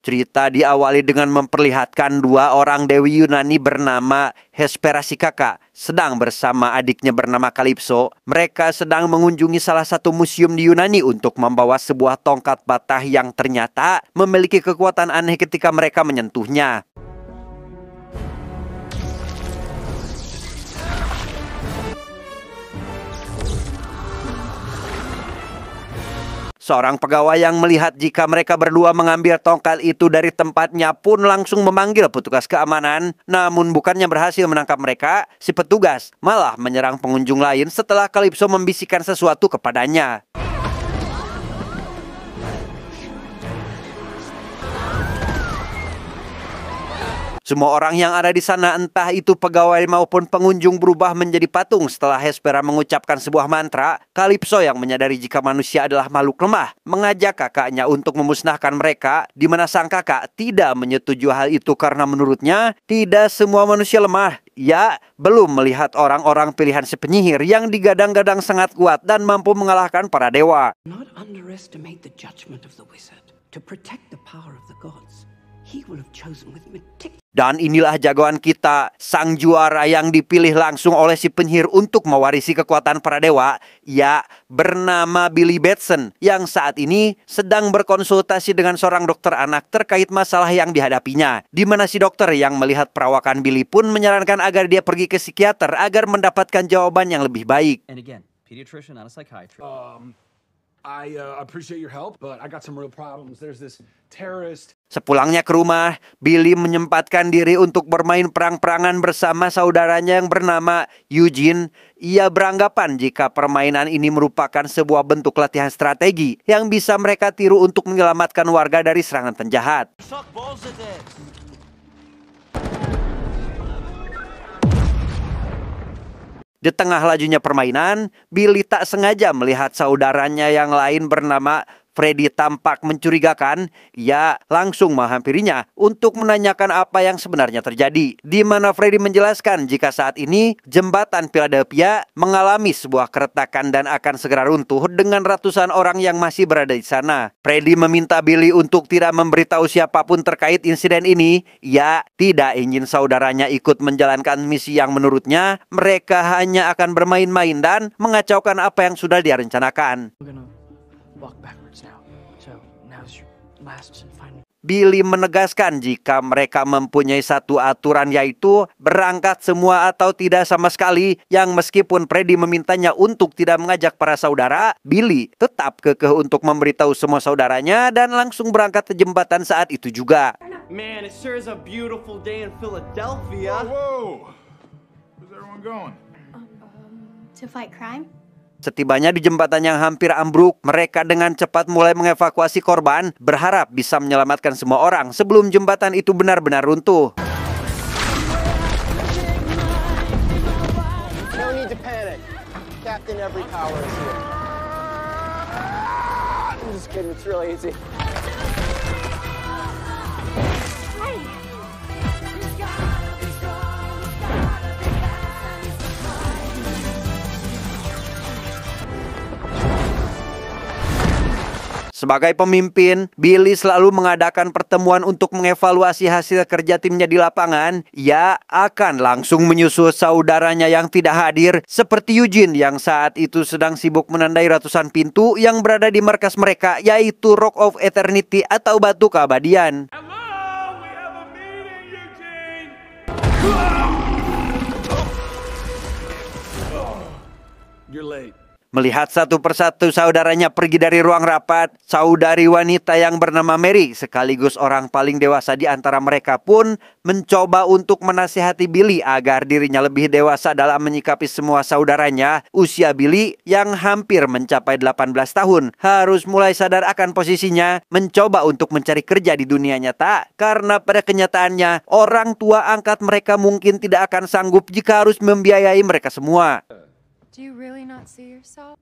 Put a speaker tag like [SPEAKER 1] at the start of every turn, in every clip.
[SPEAKER 1] Cerita diawali dengan memperlihatkan dua orang dewi Yunani bernama Hesperasika sedang bersama adiknya bernama Calypso. Mereka sedang mengunjungi salah satu museum di Yunani untuk membawa sebuah tongkat patah yang ternyata memiliki kekuatan aneh ketika mereka menyentuhnya. Seorang pegawai yang melihat jika mereka berdua mengambil tongkat itu dari tempatnya pun langsung memanggil petugas keamanan. Namun bukannya berhasil menangkap mereka, si petugas malah menyerang pengunjung lain setelah Calypso membisikkan sesuatu kepadanya. Semua orang yang ada di sana, entah itu pegawai maupun pengunjung, berubah menjadi patung setelah Hespera mengucapkan sebuah mantra. Calypso yang menyadari jika manusia adalah makhluk lemah mengajak kakaknya untuk memusnahkan mereka, di mana sang kakak tidak menyetujui hal itu karena menurutnya tidak semua manusia lemah. Ia belum melihat orang-orang pilihan si penyihir yang digadang-gadang sangat kuat dan mampu mengalahkan para dewa.
[SPEAKER 2] Not underestimate the judgment of the wizard. To protect the power of the gods, he will have chosen with meticulous.
[SPEAKER 1] Dan inilah jagoan kita, sang juara yang dipilih langsung oleh si penyihir untuk mewarisi kekuatan para dewa. Ia bernama Billy Batson, yang saat ini sedang berkonsultasi dengan seorang dokter anak terkait masalah yang dihadapinya. Di mana si dokter yang melihat perawakan Billy pun menyarankan agar dia pergi ke psikiater agar mendapatkan jawaban yang lebih baik.
[SPEAKER 3] And again, pediatrician, not a psychiatrist.
[SPEAKER 4] I appreciate your help, but I got some real problems. There's this terrorist.
[SPEAKER 1] Sepulangnya ke rumah, Billy menyempatkan diri untuk bermain perang-perangan bersama saudaranya yang bernama Eugene. Ia beranggapan jika permainan ini merupakan sebuah bentuk latihan strategi yang bisa mereka tiru untuk menyelamatkan warga dari serangan penjahat. Di tengah lajunya permainan, Billy tak sengaja melihat saudaranya yang lain bernama Freddy tampak mencurigakan. Ia langsung menghampirinya untuk menanyakan apa yang sebenarnya terjadi. Di mana Freddy menjelaskan jika saat ini jembatan Philadelphia mengalami sebuah keretakan dan akan segera runtuh dengan ratusan orang yang masih berada di sana. Freddy meminta Billy untuk tidak memberitahu siapapun terkait insiden ini. Ia tidak ingin saudaranya ikut menjalankan misi yang menurutnya mereka hanya akan bermain-main dan mengacaukan apa yang sudah dia rencanakan. Billy menegaskan jika mereka mempunyai satu aturan, yaitu berangkat semua atau tidak sama sekali. Yang meskipun Freddy memintanya untuk tidak mengajak para saudara, Billy tetap kekeh untuk memberitahu semua saudaranya dan langsung berangkat ke jembatan saat itu juga.
[SPEAKER 5] Man, it sure is a beautiful day in Philadelphia.
[SPEAKER 4] Whoa! Where's everyone going?
[SPEAKER 6] To fight crime?
[SPEAKER 1] Setibanya di jembatan yang hampir ambruk, mereka dengan cepat mulai mengevakuasi korban, berharap bisa menyelamatkan semua orang sebelum jembatan itu benar-benar runtuh.
[SPEAKER 7] No need to panic. Captain, every power is here. I'm just kidding, it's really easy.
[SPEAKER 1] Sebagai pemimpin, Billy selalu mengadakan pertemuan untuk mengevaluasi hasil kerja timnya di lapangan. Ia akan langsung menyusul saudaranya yang tidak hadir, seperti Eugene yang saat itu sedang sibuk menandai ratusan pintu yang berada di markas mereka, yaitu Rock of Eternity atau Batu Keabadian.
[SPEAKER 5] Hello, we have a meeting, Eugene.
[SPEAKER 4] You're late.
[SPEAKER 1] Melihat satu persatu saudaranya pergi dari ruang rapat, saudari wanita yang bernama Mary sekaligus orang paling dewasa di antara mereka pun mencoba untuk menasihati Billy agar dirinya lebih dewasa dalam menyikapi semua saudaranya. Usia Billy yang hampir mencapai 18 tahun harus mulai sadar akan posisinya, mencoba untuk mencari kerja di dunia nyata karena pada kenyataannya orang tua angkat mereka mungkin tidak akan sanggup jika harus membiayai mereka semua.
[SPEAKER 6] Do you really not see yourself?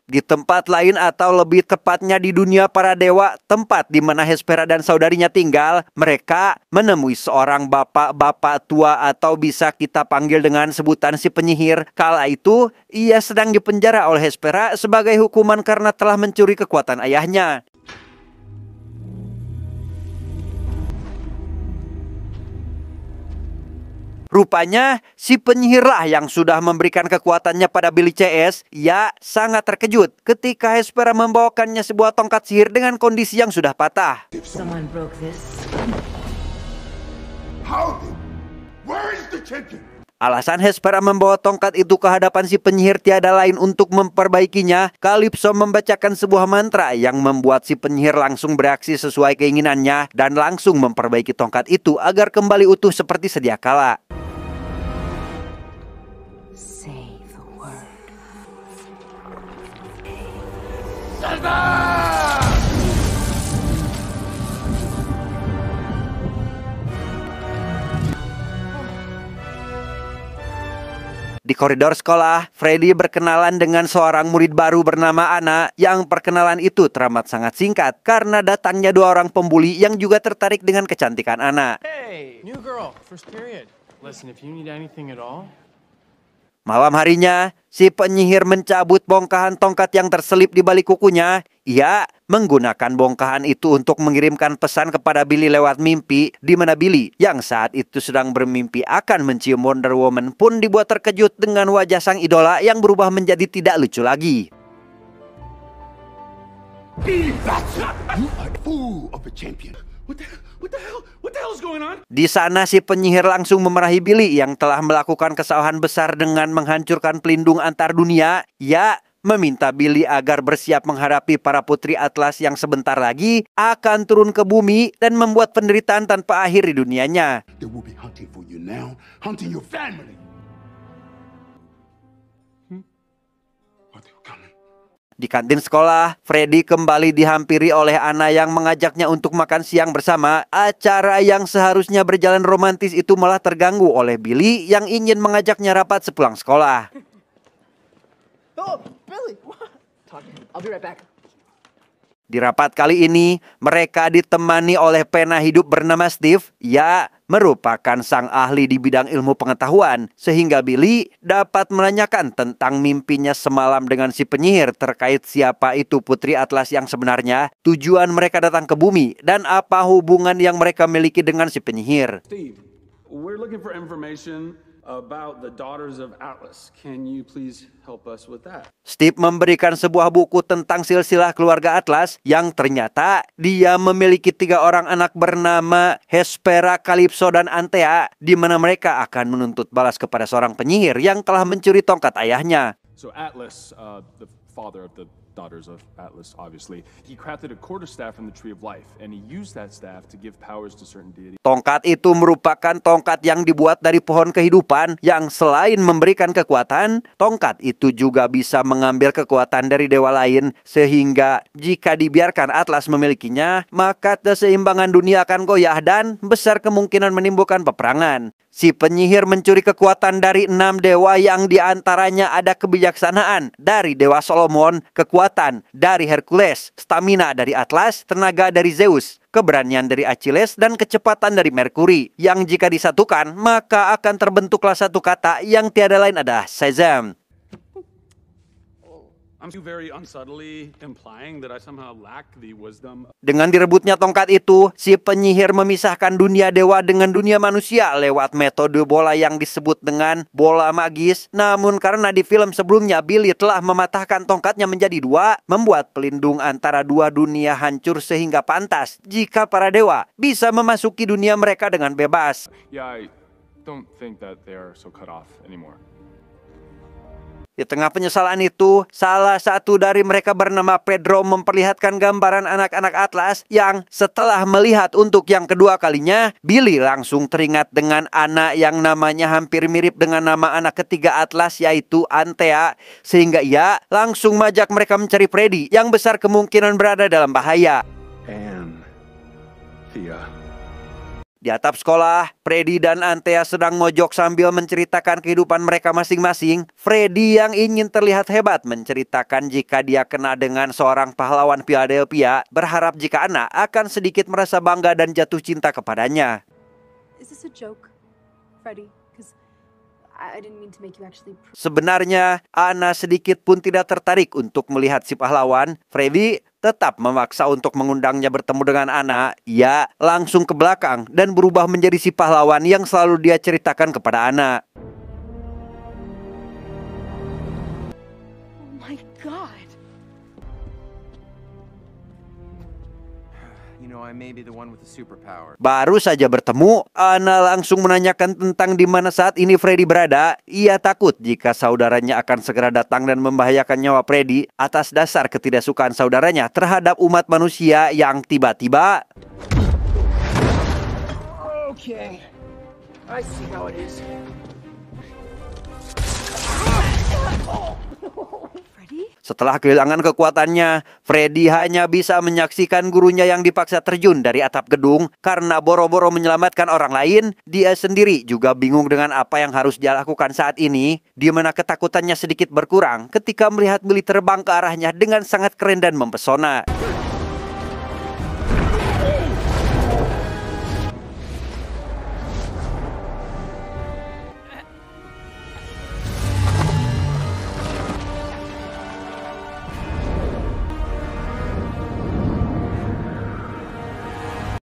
[SPEAKER 1] Di tempat lain atau lebih tepatnya di dunia para dewa, tempat di mana Hespera dan saudarinya tinggal, mereka menemui seorang bapak-bapak tua atau bisa kita panggil dengan sebutan si penyihir. Kala itu, ia sedang dipenjara oleh Hespera sebagai hukuman karena telah mencuri kekuatan ayahnya. Rupanya, si penyihirlah yang sudah memberikan kekuatannya pada Billy CS. Ia sangat terkejut ketika Hespera membawakannya sebuah tongkat sihir dengan kondisi yang sudah patah.
[SPEAKER 8] Someone broke this.
[SPEAKER 9] How? Where is the champion?
[SPEAKER 1] Alasan Hespera membawa tongkat itu ke hadapan si penyihir tiada lain untuk memperbaikinya. Calypso membacakan sebuah mantra yang membuat si penyihir langsung bereaksi sesuai keinginannya dan langsung memperbaiki tongkat itu agar kembali utuh seperti sedia kala.
[SPEAKER 8] Say the word.
[SPEAKER 1] Di koridor sekolah, Freddy berkenalan dengan seorang murid baru bernama Anna yang perkenalan itu teramat sangat singkat karena datangnya dua orang pembuli yang juga tertarik dengan kecantikan Anna.
[SPEAKER 10] Hey, new girl, first period. Listen, if you need anything at all.
[SPEAKER 1] Malam harinya, si penyihir mencabut bongkahan tongkat yang terselip di balik kukunya. Ia menggunakan bongkahan itu untuk mengirimkan pesan kepada Billy lewat mimpi, di mana Billy yang saat itu sedang bermimpi akan mencium Wonder Woman pun dibuat terkejut dengan wajah sang idola yang berubah menjadi tidak lucu lagi.
[SPEAKER 9] You are the fool of a champion.
[SPEAKER 4] What the hell is going on?
[SPEAKER 1] Di sana si penyihir langsung memarahi Billy yang telah melakukan kesalahan besar dengan menghancurkan pelindung antar dunia. Ia meminta Billy agar bersiap menghadapi para putri Atlas yang sebentar lagi akan turun ke bumi dan membuat penderitaan tanpa akhir di dunianya.
[SPEAKER 9] They will be hunting for you now, hunting your family. Are they coming?
[SPEAKER 1] Di kantin sekolah, Freddy kembali dihampiri oleh Anna yang mengajaknya untuk makan siang bersama. Acara yang seharusnya berjalan romantis itu malah terganggu oleh Billy yang ingin mengajaknya rapat sepulang sekolah.
[SPEAKER 7] Oh, Billy! Talk to him. I'll be right back.
[SPEAKER 1] Di rapat kali ini, mereka ditemani oleh pena hidup bernama Steve. Ia merupakan sang ahli di bidang ilmu pengetahuan, sehingga Billy dapat menanyakan tentang mimpinya semalam dengan si penyihir terkait siapa itu putri Atlas yang sebenarnya, tujuan mereka datang ke bumi, dan apa hubungan yang mereka miliki dengan si penyihir.
[SPEAKER 4] Steve, we're looking for information about the Daughters of Atlas. Can you please help us with that?
[SPEAKER 1] Steve memberikan sebuah buku tentang silsilah keluarga Atlas yang ternyata dia memiliki 3 orang anak bernama Hespera, Calypso, dan Antea, di mana mereka akan menuntut balas kepada seorang penyihir yang telah mencuri tongkat ayahnya.
[SPEAKER 11] So Atlas, the father of the Daughters of Atlas, obviously, he crafted a quarterstaff from the Tree of Life, and he used that staff to give powers to certain deities.
[SPEAKER 1] Tongkat itu merupakan tongkat yang dibuat dari pohon kehidupan yang selain memberikan kekuatan, tongkat itu juga bisa mengambil kekuatan dari dewa lain, sehingga jika dibiarkan Atlas memilikinya, maka keseimbangan dunia akan goyah dan besar kemungkinan menimbulkan peperangan. Si penyihir mencuri kekuatan dari 6 dewa yang diantaranya ada kebijaksanaan dari Dewa Solomon, kekuatan dari Hercules, stamina dari Atlas, tenaga dari Zeus, keberanian dari Achilles, dan kecepatan dari Mercury. Yang jika disatukan, maka akan terbentuklah satu kata yang tiada lain adalah Shazam.
[SPEAKER 4] I'm very unsubtly implying that I somehow lack the wisdom.
[SPEAKER 1] Dengan direbutnya tongkat itu, si penyihir memisahkan dunia dewa dengan dunia manusia lewat metode bola yang disebut dengan bola magis. Namun karena di film sebelumnya Billy telah mematahkan tongkatnya menjadi 2, membuat pelindung antara dua dunia hancur sehingga pantas jika para dewa bisa memasuki dunia mereka dengan bebas.
[SPEAKER 11] Yeah, I don't think that they are so cut off anymore.
[SPEAKER 1] Di tengah penyesalan itu, salah satu dari mereka bernama Pedro memperlihatkan gambaran anak-anak Atlas yang setelah melihat untuk yang kedua kalinya, Billy langsung teringat dengan anak yang namanya hampir mirip dengan nama anak ketiga Atlas, yaitu Antea, sehingga ia langsung mengajak mereka mencari Freddy yang besar kemungkinan berada dalam bahaya.
[SPEAKER 4] And Thea.
[SPEAKER 1] Di atap sekolah, Freddy dan Antea sedang mojok sambil menceritakan kehidupan mereka masing-masing. Freddy yang ingin terlihat hebat menceritakan jika dia kena dengan seorang pahlawan Philadelphia, berharap jika Anna akan sedikit merasa bangga dan jatuh cinta kepadanya.
[SPEAKER 12] Is this a joke, Freddy? Because I didn't mean to make you actually.
[SPEAKER 1] Sebenarnya, Anna sedikit pun tidak tertarik untuk melihat si pahlawan. Freddy tetap memaksa untuk mengundangnya bertemu dengan Anna. Ia langsung ke belakang dan berubah menjadi si pahlawan yang selalu dia ceritakan kepada Anna.
[SPEAKER 12] Oh my God.
[SPEAKER 13] You know, I may be the one with the superpower.
[SPEAKER 1] Baru saja bertemu, Anna langsung menanyakan tentang di mana saat ini Freddy berada. Ia takut jika saudaranya akan segera datang dan membahayakan nyawa Freddy atas dasar ketidaksukaan saudaranya terhadap umat manusia yang tiba-tiba.
[SPEAKER 7] Okay, I see how it is.
[SPEAKER 1] Setelah kehilangan kekuatannya, Freddy hanya bisa menyaksikan gurunya yang dipaksa terjun dari atap gedung karena boro-boro menyelamatkan orang lain. Dia sendiri juga bingung dengan apa yang harus dia lakukan saat ini, di mana ketakutannya sedikit berkurang ketika melihat Billy terbang ke arahnya dengan sangat keren dan mempesona.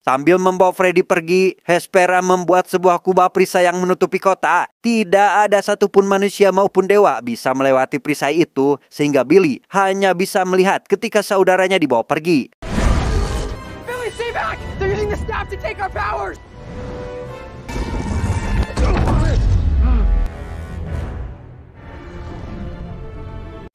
[SPEAKER 1] Sambil membawa Freddy pergi, Hespera membuat sebuah kubah perisai yang menutupi kota. Tidak ada satupun manusia maupun dewa bisa melewati perisai itu, sehingga Billy hanya bisa melihat ketika saudaranya dibawa pergi.
[SPEAKER 7] Billy, stay back! They're using the staff to take our powers!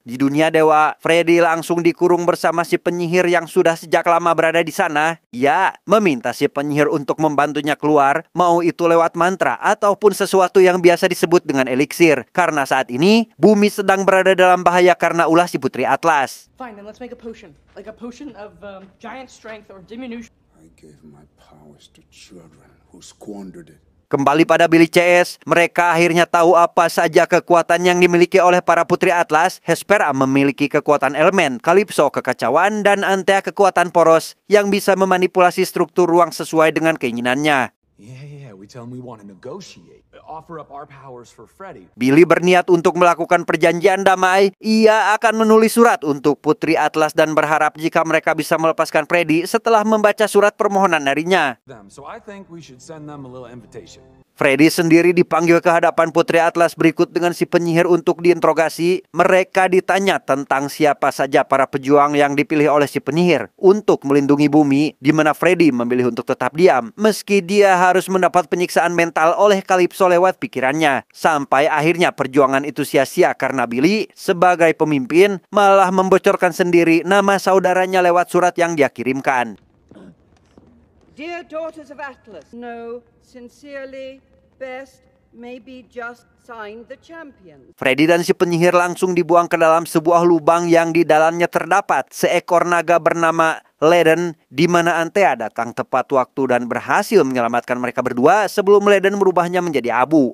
[SPEAKER 1] Di dunia dewa, Freddy langsung dikurung bersama si penyihir yang sudah sejak lama berada di sana. Ia meminta si penyihir untuk membantunya keluar, mau itu lewat mantra ataupun sesuatu yang biasa disebut dengan eliksir. Karena saat ini, bumi sedang berada dalam bahaya karena ulah si Putri Atlas.
[SPEAKER 7] Fine, then let's make a potion. Like a potion of giant strength or diminution.
[SPEAKER 9] I gave my powers to children who squandered it.
[SPEAKER 1] Kembali pada Billy CS, mereka akhirnya tahu apa saja kekuatan yang dimiliki oleh para Putri Atlas. Hespera memiliki kekuatan elemen, Calypso kekacauan, dan Antea kekuatan poros yang bisa memanipulasi struktur ruang sesuai dengan keinginannya.
[SPEAKER 11] Yeah, we tell him we want to negotiate. Offer up our powers for Freddy.
[SPEAKER 1] Billy berniat untuk melakukan perjanjian damai. Ia akan menulis surat untuk Putri Atlas dan berharap jika mereka bisa melepaskan Freddy setelah membaca surat permohonan darinya.
[SPEAKER 11] So I think we should send them a little invitation.
[SPEAKER 1] Freddy sendiri dipanggil ke hadapan Putri Atlas berikut dengan si penyihir untuk diinterogasi. Mereka ditanya tentang siapa saja para pejuang yang dipilih oleh si penyihir untuk melindungi bumi, di mana Freddy memilih untuk tetap diam meski dia harus mendapat penyiksaan mental oleh Calypso lewat pikirannya. Sampai akhirnya perjuangan itu sia-sia karena Billy sebagai pemimpin malah membocorkan sendiri nama saudaranya lewat surat yang dia kirimkan.
[SPEAKER 14] Dear daughters of Atlas, no, sincerely, best, maybe just sign the champion.
[SPEAKER 1] Freddy dan si penyihir langsung dibuang ke dalam sebuah lubang yang di dalamnya terdapat seekor naga bernama Leden, di mana Antea datang tepat waktu dan berhasil menyelamatkan mereka berdua sebelum Leden merubahnya menjadi abu.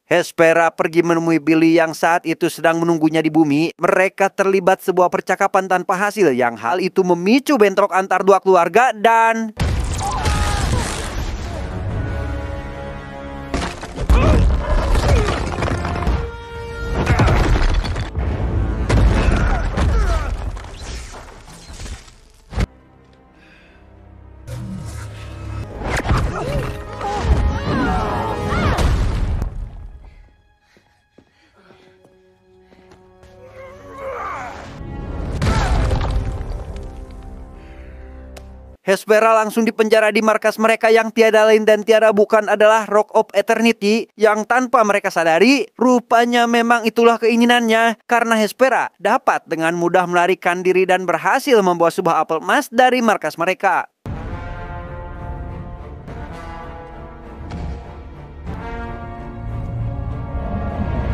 [SPEAKER 1] Hespera pergi menemui Billy yang saat itu sedang menunggunya di bumi. Mereka terlibat sebuah percakapan tanpa hasil yang hal itu memicu bentrok antar dua keluarga dan... Hespera langsung dipenjara di markas mereka yang tiada lain dan tiada bukan adalah Rock of Eternity, yang tanpa mereka sadari rupanya memang itulah keinginannya karena Hespera dapat dengan mudah melarikan diri dan berhasil membawa sebuah apel emas dari markas mereka.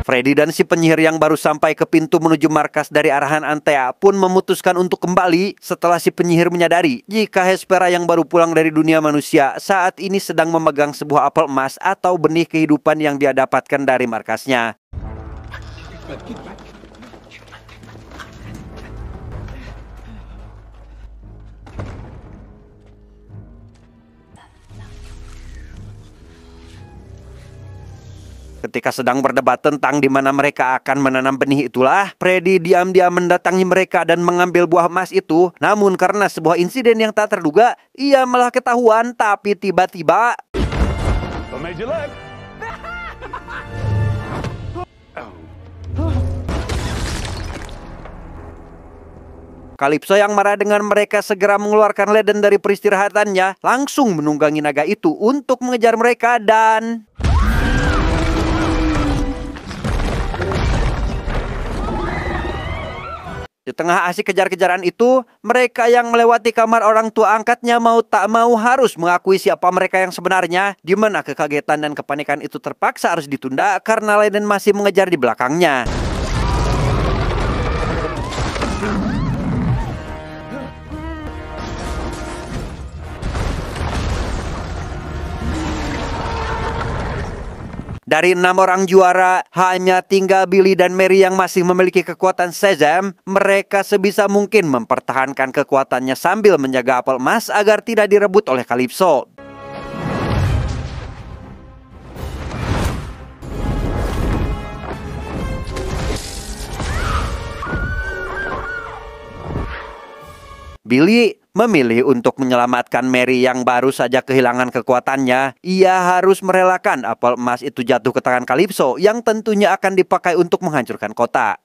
[SPEAKER 1] Freddy dan si penyihir yang baru sampai ke pintu menuju markas dari arahan Antea pun memutuskan untuk kembali setelah si penyihir menyadari jika Hespera yang baru pulang dari dunia manusia saat ini sedang memegang sebuah apel emas atau benih kehidupan yang dia dapatkan dari markasnya. Ketika sedang berdebat tentang di mana mereka akan menanam benih itulah, Freddy diam-diam mendatangi mereka dan mengambil buah emas itu. Namun karena sebuah insiden yang tak terduga, ia malah ketahuan tapi tiba-tiba Calypso yang marah dengan mereka segera mengeluarkan leden dari peristirahatannya, langsung menunggangi naga itu untuk mengejar mereka dan di tengah asik kejar-kejaran itu, mereka yang melewati kamar orang tua angkatnya mau tak mau harus mengakui siapa mereka yang sebenarnya, di mana kekagetan dan kepanikan itu terpaksa harus ditunda karena Leiden masih mengejar di belakangnya. Dari 6 orang juara, hanya tinggal Billy dan Mary yang masih memiliki kekuatan Shazam. Mereka sebisa mungkin mempertahankan kekuatannya sambil menjaga apel emas agar tidak direbut oleh Calypso. Billy memilih untuk menyelamatkan Mary yang baru saja kehilangan kekuatannya. Ia harus merelakan apel emas itu jatuh ke tangan Calypso yang tentunya akan dipakai untuk menghancurkan kota.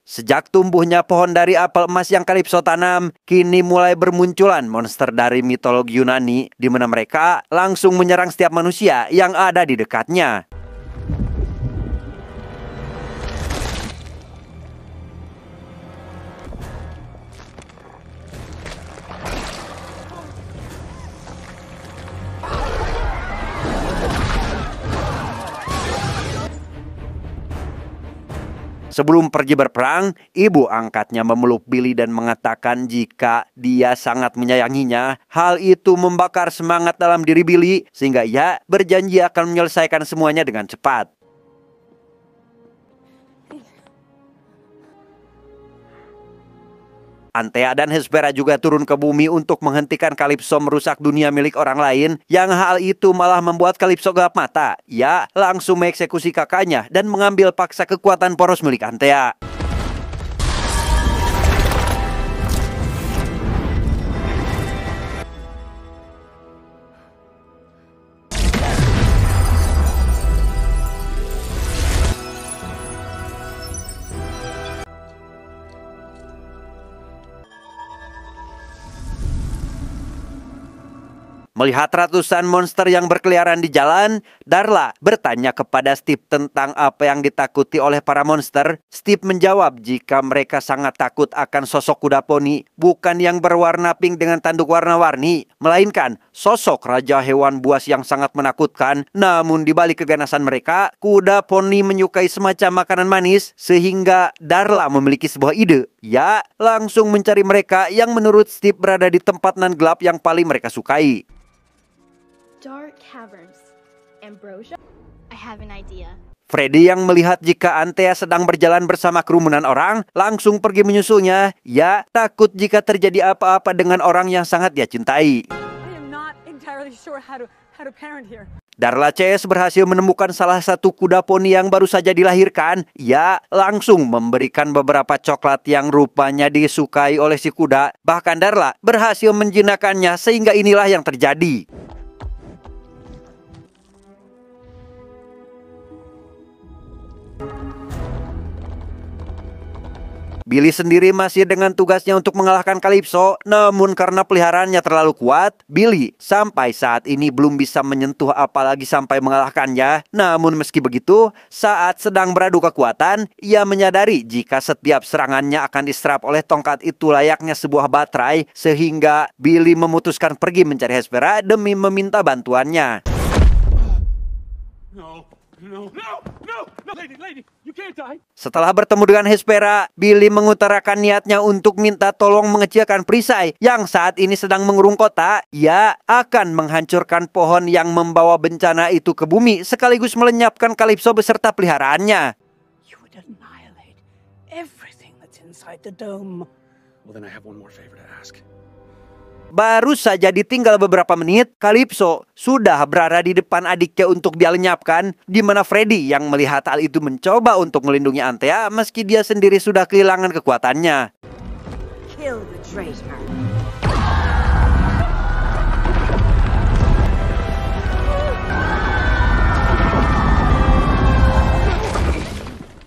[SPEAKER 1] Sejak tumbuhnya pohon dari apel emas yang Calypso tanam, kini mulai bermunculan monster dari mitologi Yunani, di mana mereka langsung menyerang setiap manusia yang ada di dekatnya. Sebelum pergi berperang, ibu angkatnya memeluk Billy dan mengatakan jika dia sangat menyayanginya. Hal itu membakar semangat dalam diri Billy, sehingga ia berjanji akan menyelesaikan semuanya dengan cepat. Antea dan Hespera juga turun ke bumi untuk menghentikan Calypso merusak dunia milik orang lain, yang hal itu malah membuat Calypso gelap mata. Ia langsung mengeksekusi kakaknya dan mengambil paksa kekuatan poros milik Antea. Melihat ratusan monster yang berkeliaran di jalan, Darla bertanya kepada Steve tentang apa yang ditakuti oleh para monster. Steve menjawab jika mereka sangat takut akan sosok kuda poni, bukan yang berwarna pink dengan tanduk warna-warni, melainkan sosok raja hewan buas yang sangat menakutkan. Namun di balik keganasan mereka, kuda poni menyukai semacam makanan manis, sehingga Darla memiliki sebuah ide. Ia langsung mencari mereka yang menurut Steve berada di tempat nan gelap yang paling mereka sukai.
[SPEAKER 6] Dark caverns. Ambrosia? I have an idea.
[SPEAKER 1] Freddy yang melihat jika Antea sedang berjalan bersama kerumunan orang, langsung pergi menyusulnya. Ia takut jika terjadi apa-apa dengan orang yang sangat dia cintai. Darla CS berhasil menemukan salah satu kuda poni yang baru saja dilahirkan. Ia langsung memberikan beberapa coklat yang rupanya disukai oleh si kuda. Bahkan Darla berhasil menjinakkannya sehingga inilah yang terjadi. Billy sendiri masih dengan tugasnya untuk mengalahkan Calypso, namun karena peliharaannya terlalu kuat, Billy sampai saat ini belum bisa menyentuh apalagi sampai mengalahkannya. Namun meski begitu, saat sedang beradu kekuatan, ia menyadari jika setiap serangannya akan diserap oleh tongkat itu layaknya sebuah baterai, sehingga Billy memutuskan pergi mencari Hespera demi meminta bantuannya. Setelah bertemu dengan Hespera, Billy mengutarakan niatnya untuk minta tolong mengecilkan perisai yang saat ini sedang mengurung kota. Ia akan menghancurkan pohon yang membawa bencana itu ke bumi, sekaligus melenyapkan Calypso beserta peliharaannya.
[SPEAKER 2] You would annihilate everything that's inside the dome.
[SPEAKER 4] Well, then I have one more favor to ask.
[SPEAKER 1] Baru saja ditinggal beberapa menit, Calypso sudah berada di depan adiknya untuk dia lenyapkan, di mana Freddy yang melihat hal itu mencoba untuk melindungi Antea meski dia sendiri sudah kehilangan kekuatannya.
[SPEAKER 8] Kill the traitor.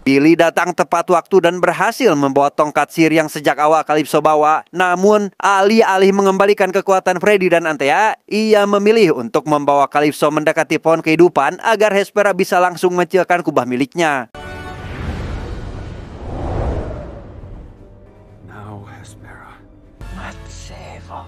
[SPEAKER 1] Billy datang tepat waktu dan berhasil membawa tongkat sihir yang sejak awal Calypso bawa. Namun, alih-alih mengembalikan kekuatan Freddy dan Antea, ia memilih untuk membawa Calypso mendekati pohon kehidupan agar Hespera bisa langsung mengecilkan kubah miliknya.
[SPEAKER 4] Now, Hespera.
[SPEAKER 2] Let's save her.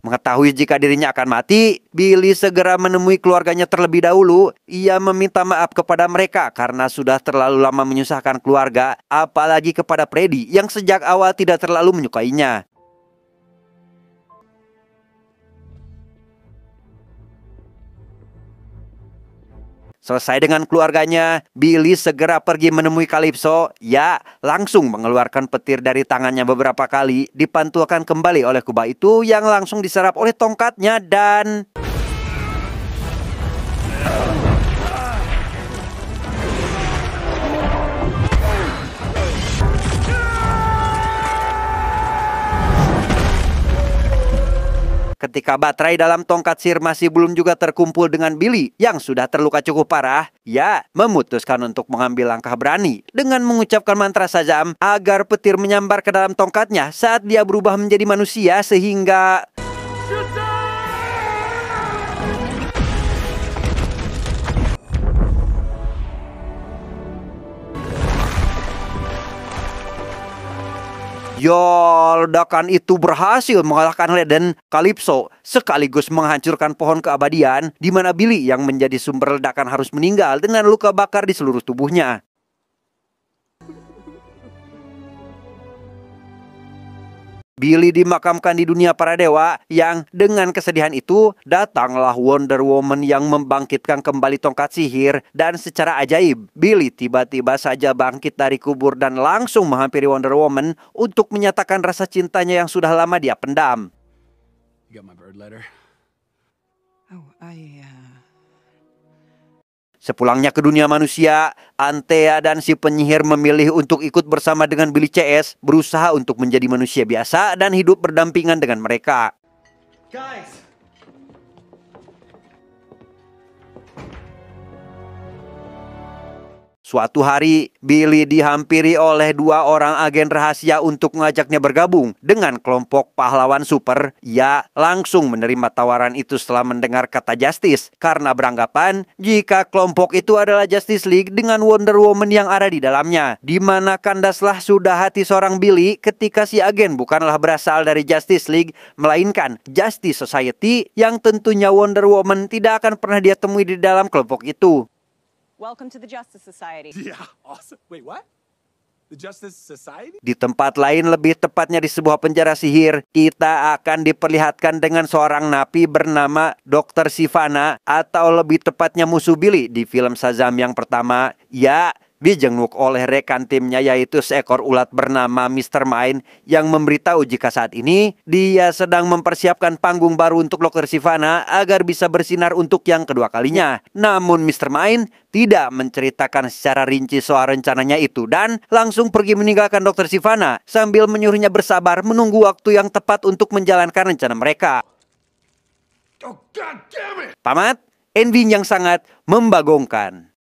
[SPEAKER 1] Mengetahui jika dirinya akan mati, Billy segera menemui keluarganya terlebih dahulu. Ia meminta maaf kepada mereka karena sudah terlalu lama menyusahkan keluarga, apalagi kepada Freddy yang sejak awal tidak terlalu menyukainya. Selesai dengan keluarganya, Billy segera pergi menemui Calypso. Ya, langsung mengeluarkan petir dari tangannya beberapa kali, dipantulkan kembali oleh kubah itu yang langsung diserap oleh tongkatnya dan... Ketika baterai dalam tongkat sihir masih belum juga terkumpul dengan Billy yang sudah terluka cukup parah, ia memutuskan untuk mengambil langkah berani dengan mengucapkan mantra Shazam agar petir menyambar ke dalam tongkatnya saat dia berubah menjadi manusia sehingga... ledakan itu berhasil mengalahkan Leden, Calypso, sekaligus menghancurkan pohon keabadian di mana Billy yang menjadi sumber ledakan harus meninggal dengan luka bakar di seluruh tubuhnya. Billy dimakamkan di dunia para dewa yang dengan kesedihan itu datanglah Wonder Woman yang membangkitkan kembali tongkat sihir dan secara ajaib Billy tiba-tiba saja bangkit dari kubur dan langsung menghampiri Wonder Woman untuk menyatakan rasa cintanya yang sudah lama dia pendam.
[SPEAKER 4] You got my bird letter?
[SPEAKER 2] Oh,
[SPEAKER 1] Sepulangnya ke dunia manusia, Antea dan si penyihir memilih untuk ikut bersama dengan Billy CS, berusaha untuk menjadi manusia biasa dan hidup berdampingan dengan mereka.
[SPEAKER 5] Guys!
[SPEAKER 1] Suatu hari, Billy dihampiri oleh dua orang agen rahasia untuk mengajaknya bergabung dengan kelompok pahlawan super. Ia langsung menerima tawaran itu setelah mendengar kata Justice, karena beranggapan jika kelompok itu adalah Justice League dengan Wonder Woman yang ada di dalamnya. Di mana kandaslah sudah hati seorang Billy ketika si agen bukanlah berasal dari Justice League, melainkan Justice Society yang tentunya Wonder Woman tidak akan pernah dia temui di dalam kelompok itu.
[SPEAKER 15] Welcome to the Justice Society.
[SPEAKER 11] Yeah, awesome. Wait, what? The Justice Society?
[SPEAKER 1] Di tempat lain, lebih tepatnya di sebuah penjara sihir, kita akan diperlihatkan dengan seorang napi bernama Dr. Sivana, atau lebih tepatnya musuh Billy di film Shazam yang pertama. Ya, dijenguk oleh rekan timnya yaitu seekor ulat bernama Mr. Mind yang memberitahu jika saat ini dia sedang mempersiapkan panggung baru untuk Dr. Sivana agar bisa bersinar untuk yang kedua kalinya. Namun Mr. Mind tidak menceritakan secara rinci soal rencananya itu dan langsung pergi meninggalkan Dr. Sivana sambil menyuruhnya bersabar menunggu waktu yang tepat untuk menjalankan rencana mereka.
[SPEAKER 9] Oh, God damn it!
[SPEAKER 1] Tamat, ending yang sangat membagongkan.